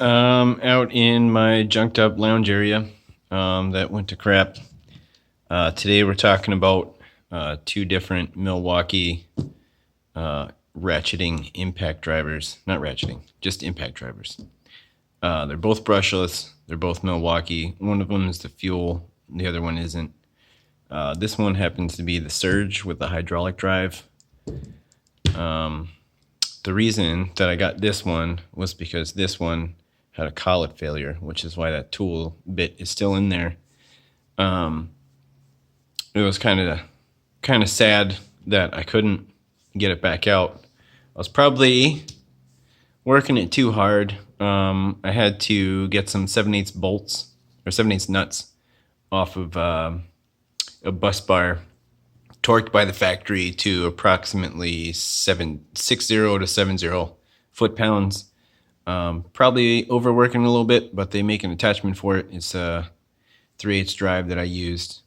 Out in my junked up lounge area that went to crap. Today we're talking about two different Milwaukee ratcheting impact drivers. Not ratcheting, just impact drivers. They're both brushless. They're both Milwaukee. One of them is the Fuel. The other one isn't. This one happens to be the Surge with the hydraulic drive. The reason that I got this one was because this one had a collet failure, which is why that tool bit is still in there. It was kind of sad that I couldn't get it back out. I was probably working it too hard. I had to get some 7/8 bolts or 7/8 nuts off of a bus bar, torqued by the factory to approximately 760 to 70 foot-pounds. Probably overworking a little bit, but they make an attachment for it. It's a 3/8 drive that I used,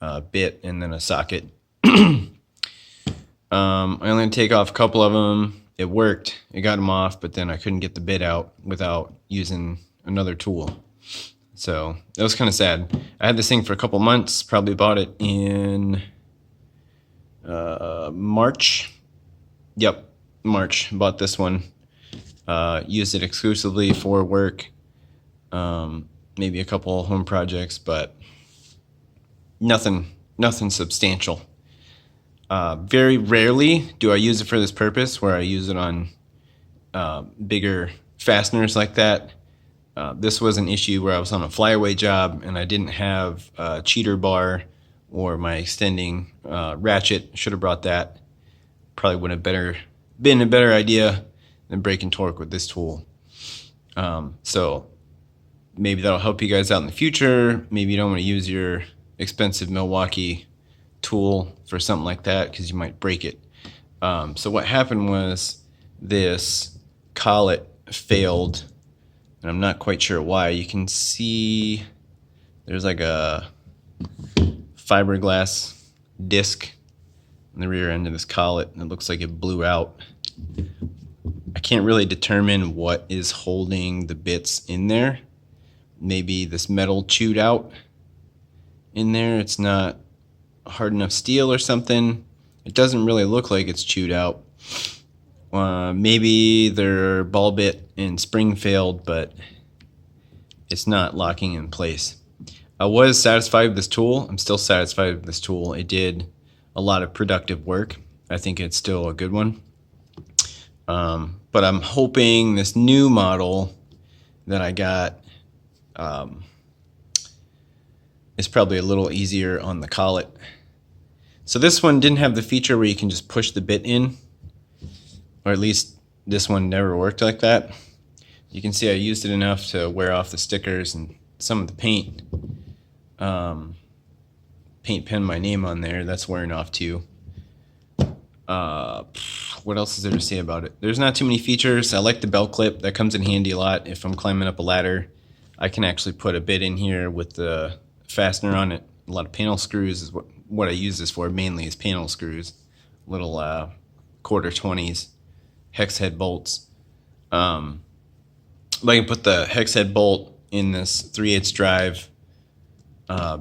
a bit and then a socket. I only had to take off a couple of them. It worked. It got them off, but then I couldn't get the bit out without using another tool. So that was kind of sad. I had this thing for a couple months. Probably bought it in March. Yep, March. Bought this one. Used it exclusively for work. Maybe a couple home projects, but nothing substantial. Very rarely do I use it for this purpose, where I use it on bigger fasteners like that. This was an issue where I was on a flyaway job and I didn't have a cheater bar or my extending ratchet. Should have brought that. Probably would have been a better idea than breaking torque with this tool. So maybe that'll help you guys out in the future. Maybe you don't want to use your expensive Milwaukee tool for something like that because you might break it. So what happened was this collet failed, and I'm not quite sure why. You can see there's like a fiberglass disc in the rear end of this collet, and it looks like it blew out. I can't really determine what is holding the bits in there. Maybe this metal chewed out in there. It's not hard enough steel or something. It doesn't really look like it's chewed out. Maybe their ball bit and spring failed, but it's not locking in place. I was satisfied with this tool. I'm still satisfied with this tool. It did a lot of productive work. I think it's still a good one. But I'm hoping this new model that I got is probably a little easier on the collet. So this one didn't have the feature where you can just push the bit in, or at least this one never worked like that. You can see I used it enough to wear off the stickers and some of the paint. Paint pen my name on there. That's wearing off too. What else is there to say about it? There's not too many features. I like the belt clip. That comes in handy a lot if I'm climbing up a ladder. I can actually put a bit in here with the fastener on it. A lot of panel screws is what I use this for, mainly is panel screws. Little quarter 20s, hex head bolts. I can put the hex head bolt in this 3/8 drive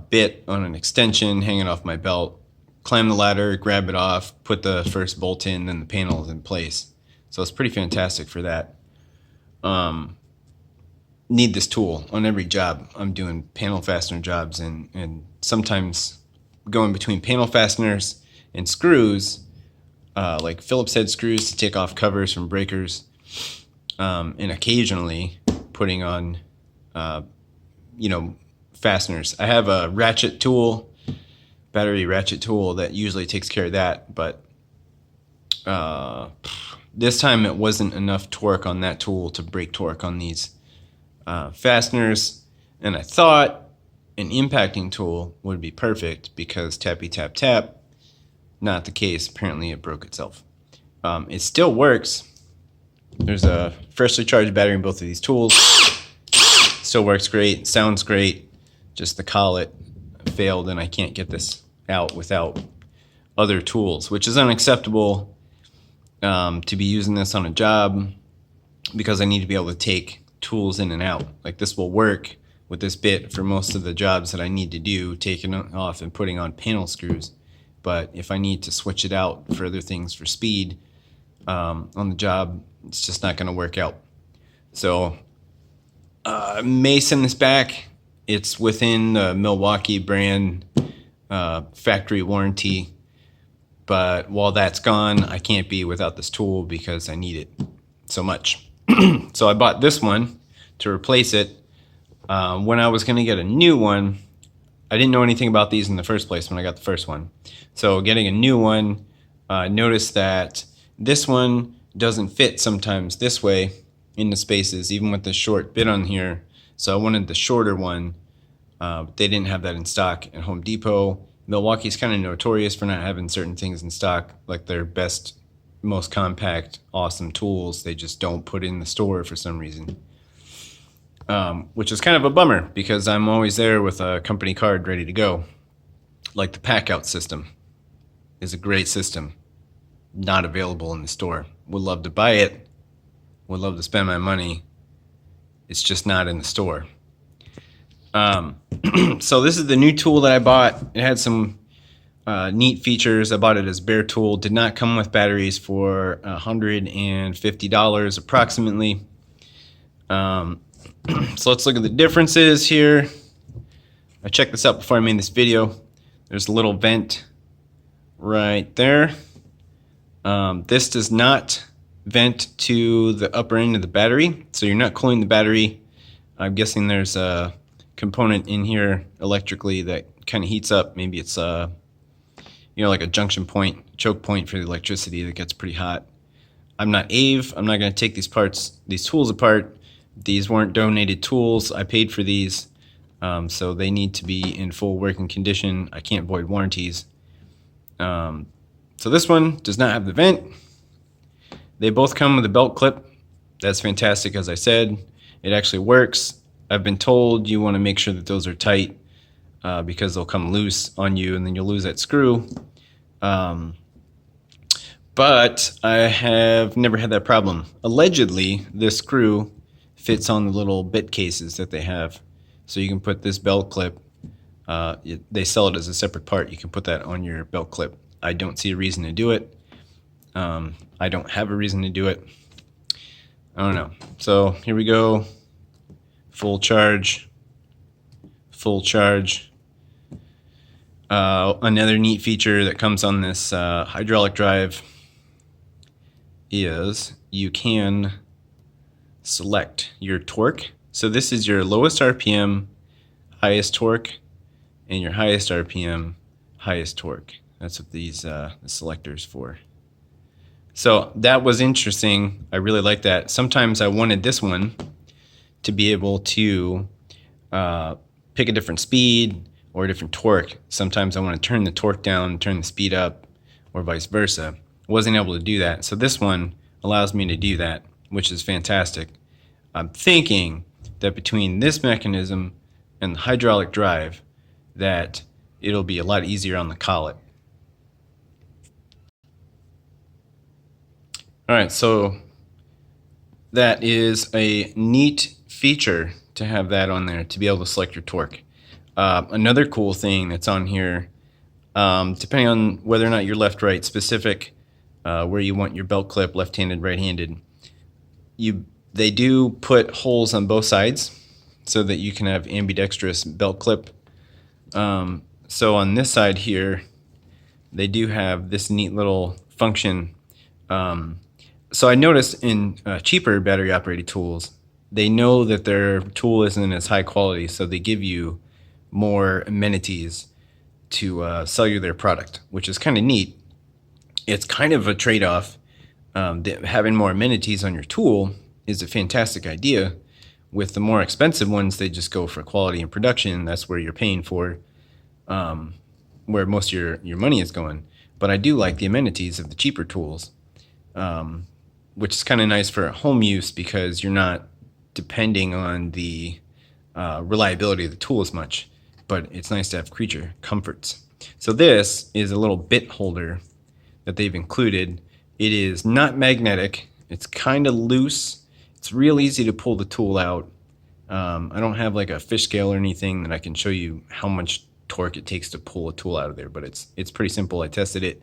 bit on an extension hanging off my belt, climb the ladder, grab it off, put the first bolt in, then the panel is in place. So it's pretty fantastic for that. Need this tool on every job. I'm doing panel fastener jobs, and sometimes going between panel fasteners and screws, like Phillips head screws to take off covers from breakers, and occasionally putting on, fasteners. I have a ratchet tool, battery ratchet tool that usually takes care of that, but this time it wasn't enough torque on that tool to break torque on these fasteners, and I thought an impacting tool would be perfect because tappy tap tap. Not the case. Apparently it broke itself. It still works. There's a freshly charged battery in both of these tools. Still works great, sounds great. Just the collet failed and I can't get this out without other tools, which is unacceptable to be using this on a job, because I need to be able to take tools in and out. Like this will work with this bit for most of the jobs that I need to do, taking it off and putting on panel screws. But if I need to switch it out for other things for speed on the job, it's just not going to work out. So may send this back. It's within the Milwaukee brand factory warranty. But while that's gone, I can't be without this tool because I need it so much. So I bought this one to replace it. When I was going to get a new one, I didn't know anything about these in the first place when I got the first one. So getting a new one, I noticed that this one doesn't fit sometimes this way in the spaces, even with the short bit on here. So I wanted the shorter one. They didn't have that in stock at Home Depot. Milwaukee's kind of notorious for not having certain things in stock, like their best, most compact, awesome tools. They just don't put in the store for some reason. Which is kind of a bummer because I'm always there with a company card ready to go. Like the pack out system is a great system, not available in the store. Would love to buy it, would love to spend my money. It's just not in the store. So this is the new tool that I bought. It had some neat features. I bought it as bare tool. Did not come with batteries for $150 approximately. So let's look at the differences here. I checked this out before I made this video. There's a little vent right there. This does not vent to the upper end of the battery, so you're not cooling the battery. I'm guessing there's a component in here electrically that kind of heats up. Maybe it's like a junction point, choke point for the electricity that gets pretty hot. I'm not AVE. I'm not going to take these tools apart. These weren't donated tools. I paid for these, so they need to be in full working condition. I can't void warranties. So this one does not have the vent. They both come with a belt clip. That's fantastic, as I said. It actually works. I've been told you want to make sure that those are tight because they'll come loose on you and then you'll lose that screw. But I have never had that problem. Allegedly, this screw fits on the little bit cases that they have. So you can put this belt clip, they sell it as a separate part. You can put that on your belt clip. I don't see a reason to do it. I don't have a reason to do it. I don't know. So here we go. Full charge. Full charge. Another neat feature that comes on this hydraulic drive is you can select your torque. So this is your lowest RPM, highest torque, and your highest RPM, highest torque. That's what these the selectors for. So that was interesting. I really like that. Sometimes I wanted this one to be able to pick a different speed or a different torque. Sometimes I want to turn the torque down, turn the speed up, or vice versa. Wasn't able to do that. So this one allows me to do that, which is fantastic. I'm thinking that between this mechanism and the hydraulic drive, that it'll be a lot easier on the collet. All right, so that is a neat feature to have that on there, to be able to select your torque. Another cool thing that's on here, depending on whether or not you're left-right specific, where you want your belt clip, left-handed, right-handed, they do put holes on both sides so that you can have ambidextrous belt clip. So on this side here, they do have this neat little function. So I noticed in cheaper battery operated tools, they know that their tool isn't as high quality, so they give you more amenities to sell you their product, which is kind of neat. It's kind of a trade-off. Having more amenities on your tool is a fantastic idea. With the more expensive ones, they just go for quality and production. That's where you're paying for, where most of your money is going. But I do like the amenities of the cheaper tools, which is kind of nice for home use because you're not depending on the reliability of the tool as much. But it's nice to have creature comforts. So this is a little bit holder that they've included. It is not magnetic. It's kind of loose. It's real easy to pull the tool out. I don't have like a fish scale or anything that I can show you how much torque it takes to pull a tool out of there, but it's pretty simple. I tested it.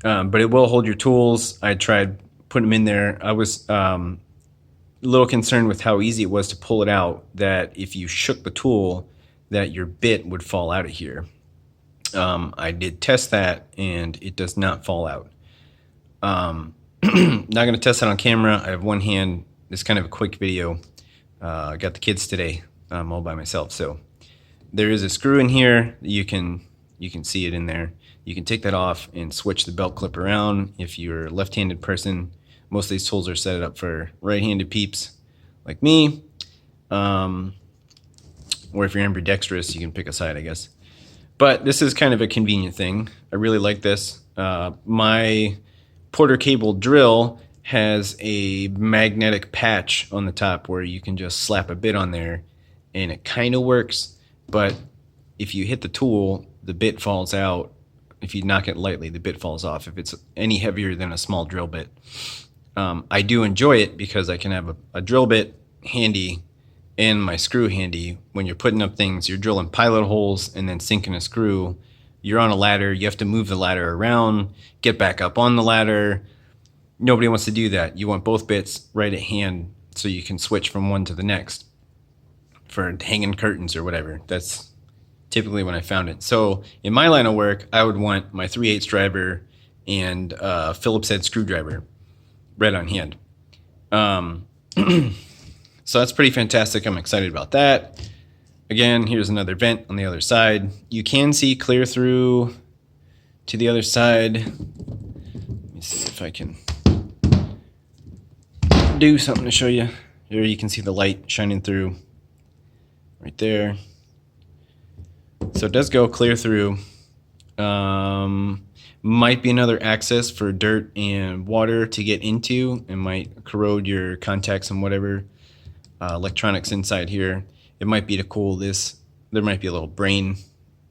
But it will hold your tools. I tried putting them in there. I was a little concerned with how easy it was to pull it out, that if you shook the tool, that your bit would fall out of here. I did test that, and it does not fall out. Not going to test it on camera. I have one hand. It's kind of a quick video. I got the kids today. I'm all by myself. So there is a screw in here. You can see it in there. You can take that off and switch the belt clip around. If you're a left-handed person, most of these tools are set up for right-handed peeps like me. Or if you're ambidextrous, you can pick a side, I guess. But this is kind of a convenient thing. I really like this. My Porter cable drill has a magnetic patch on the top where you can just slap a bit on there and it kind of works. But if you hit the tool, the bit falls out. If you knock it lightly, the bit falls off if it's any heavier than a small drill bit. I do enjoy it because I can have a drill bit handy and my screw handy. When you're putting up things, you're drilling pilot holes and then sinking a screw. You're on a ladder. You have to move the ladder around, get back up on the ladder. Nobody wants to do that. You want both bits right at hand so you can switch from one to the next for hanging curtains or whatever. That's typically when I found it. So in my line of work, I would want my 3/8 driver and Phillips head screwdriver right on hand. So that's pretty fantastic. I'm excited about that. Again, here's another vent on the other side. You can see clear through to the other side. Let me see if I can do something to show you. Here you can see the light shining through right there. So it does go clear through. Might be another access for dirt and water to get into. It might corrode your contacts and whatever electronics inside here. It might be to cool this. There might be a little brain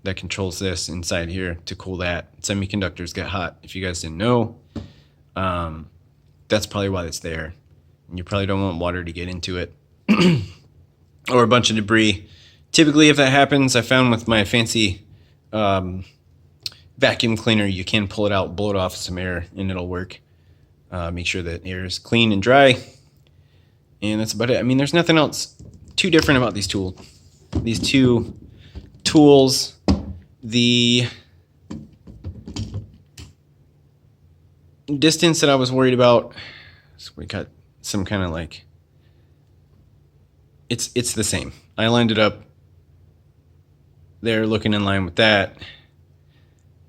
that controls this inside here to cool that. Semiconductors get hot, if you guys didn't know. That's probably why it's there. And you probably don't want water to get into it. Or a bunch of debris. Typically, if that happens, I found with my fancy vacuum cleaner, you can pull it out, blow it off with some air, and it'll work. Make sure that air is clean and dry. And that's about it. I mean, there's nothing else too different about these tools. These two tools, the distance that I was worried about, so we got some kind of like, it's the same. I lined it up there looking in line with that,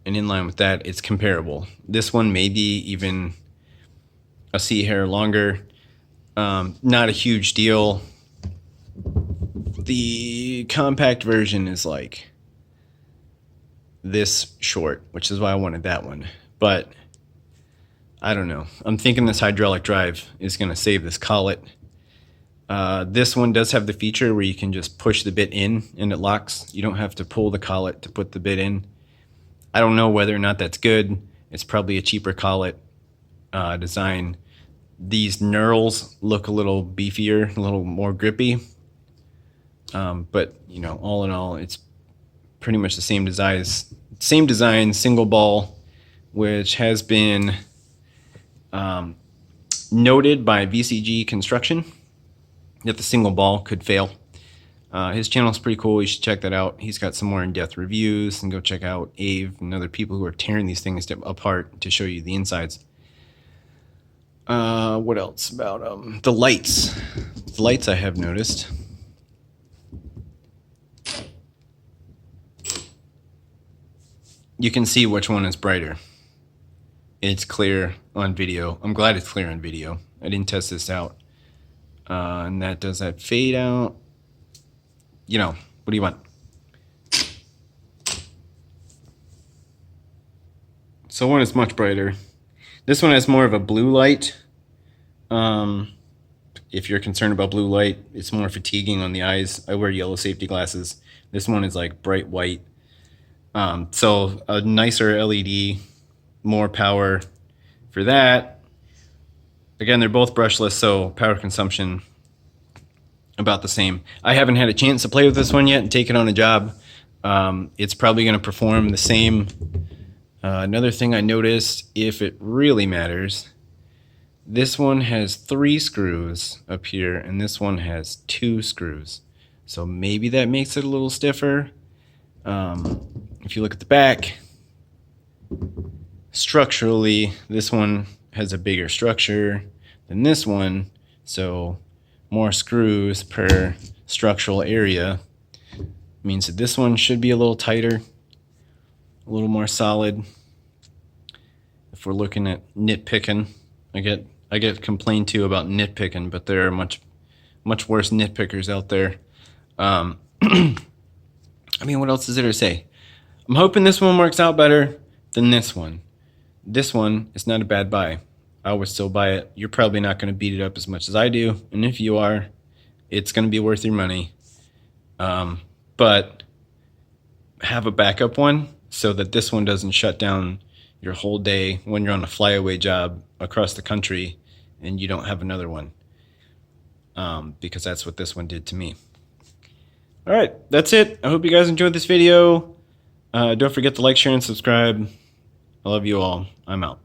and in line with that, it's comparable. This one may be even a C hair longer. Not a huge deal. The compact version is like this short, which is why I wanted that one. But I don't know. I'm thinking this hydraulic drive is going to save this collet. This one does have the feature where you can just push the bit in and it locks. You don't have to pull the collet to put the bit in. I don't know whether or not that's good. It's probably a cheaper collet design. These knurls look a little beefier, a little more grippy. But, you know, all in all, it's pretty much the same design, single ball, which has been noted by VCG Construction that the single ball could fail. His channel is pretty cool. You should check that out. He's got some more in-depth reviews, and go check out Ave and other people who are tearing these things apart to show you the insides. What else about the lights? The lights I have noticed. You can see which one is brighter. It's clear on video. I'm glad it's clear on video. I didn't test this out. And that does that fade out. You know, what do you want? So one is much brighter. This one has more of a blue light. If you're concerned about blue light, it's more fatiguing on the eyes. I wear yellow safety glasses. This one is like bright white. So a nicer LED, more power for that. Again, they're both brushless, so power consumption about the same. I haven't had a chance to play with this one yet and take it on a job. It's probably going to perform the same. Another thing I noticed, if it really matters, this one has 3 screws up here, and this one has 2 screws. So maybe that makes it a little stiffer. If you look at the back, structurally, this one has a bigger structure than this one, so more screws per structural area means that this one should be a little tighter, a little more solid. If we're looking at nitpicking, I get complained to about nitpicking, but there are much worse nitpickers out there. I mean, what else is there to say? I'm hoping this one works out better than this one. This one is not a bad buy. I would still buy it. You're probably not going to beat it up as much as I do, and if you are, it's going to be worth your money. But have a backup one so that this one doesn't shut down your whole day when you're on a flyaway job across the country and you don't have another one, because that's what this one did to me. All right, that's it. I hope you guys enjoyed this video. Don't forget to like, share, and subscribe. I love you all. I'm out.